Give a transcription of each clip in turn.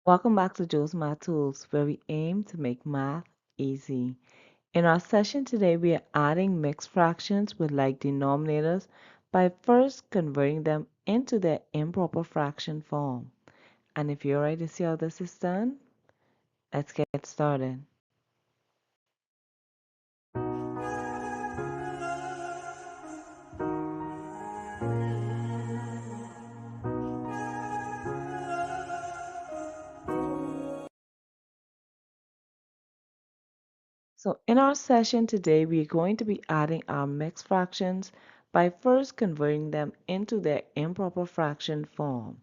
Welcome back to Joe's Math Tools, where we aim to make math easy. In our session today, we are adding mixed fractions with like denominators by first converting them into their improper fraction form. And if you're ready to see how this is done, let's get started. So in our session today, we are going to be adding our mixed fractions by first converting them into their improper fraction form.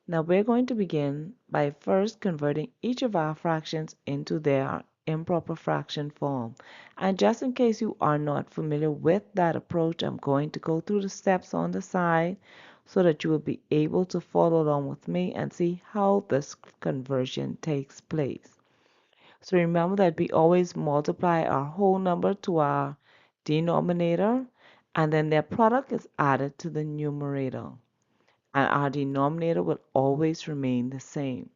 Now we're going to begin by first converting each of our fractions into their improper fraction form. And just in case you are not familiar with that approach, I'm going to go through the steps on the side so that you will be able to follow along with me and see how this conversion takes place. So remember that we always multiply our whole number to our denominator, and then their product is added to the numerator, and our denominator will always remain the same.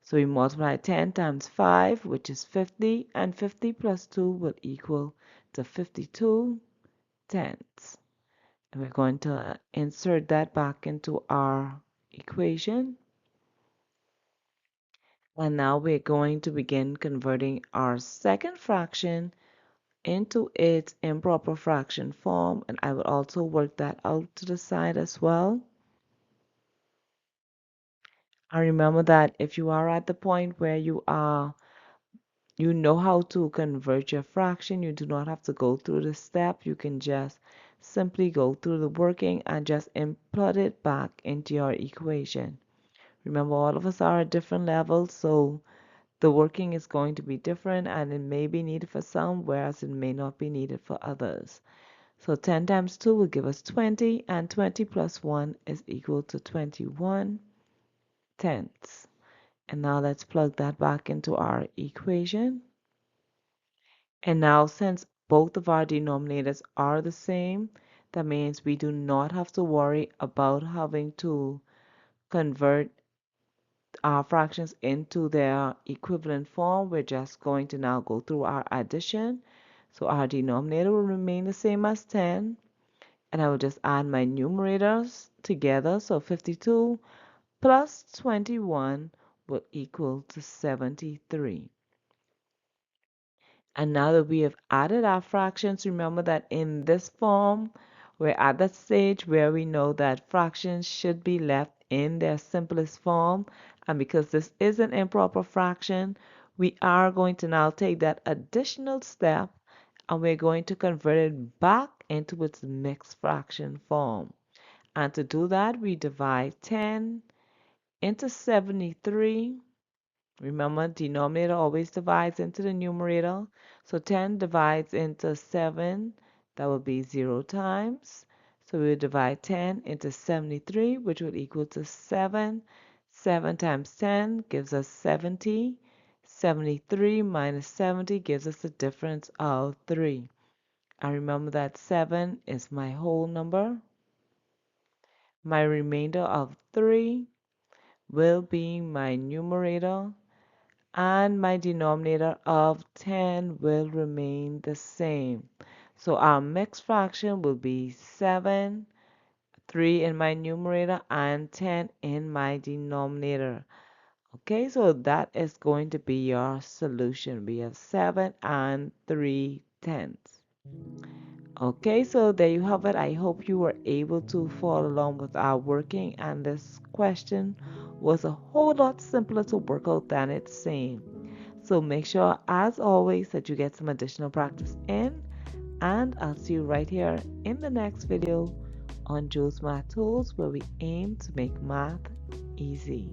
So we multiply 10 times 5, which is 50, and 50 plus 2 will equal to 52 tenths. And we're going to insert that back into our equation. And now we're going to begin converting our second fraction into its improper fraction form, and I will also work that out to the side as well. I remember that if you are at the point where you know how to convert your fraction, you do not have to go through the step. You can just simply go through the working and just input it back into your equation. Remember, all of us are at different levels, so the working is going to be different, and it may be needed for some, whereas it may not be needed for others. So 10 times 2 will give us 20, and 20 plus 1 is equal to 21 tenths. And now let's plug that back into our equation. And now since both of our denominators are the same, that means we do not have to worry about having to convert our fractions into their equivalent form. We're just going to now go through our addition. So our denominator will remain the same as 10, and I will just add my numerators together. So 52 plus 21 will equal to 73. And now that we have added our fractions, remember that in this form, we're at that stage where we know that fractions should be left in their simplest form. And because this is an improper fraction, we are going to now take that additional step and we're going to convert it back into its mixed fraction form. And to do that, we divide 10 into 73. Remember, denominator always divides into the numerator. So 10 divides into 7. That will be 0 times. So we will divide 10 into 73, which would equal to 7. 7 times 10 gives us 70. 73 minus 70 gives us a difference of 3. I remember that 7 is my whole number. My remainder of 3 will be my numerator, and my denominator of 10 will remain the same. So our mixed fraction will be 7, 3 in my numerator, and 10 in my denominator. Okay, so that is going to be your solution. We have 7 and 3 tenths. Okay, so there you have it. I hope you were able to follow along with our working, and this question was a whole lot simpler to work out than it seemed. So make sure, as always, that you get some additional practice in, and I'll see you right here in the next video on Joe's Math Tools, where we aim to make math easy.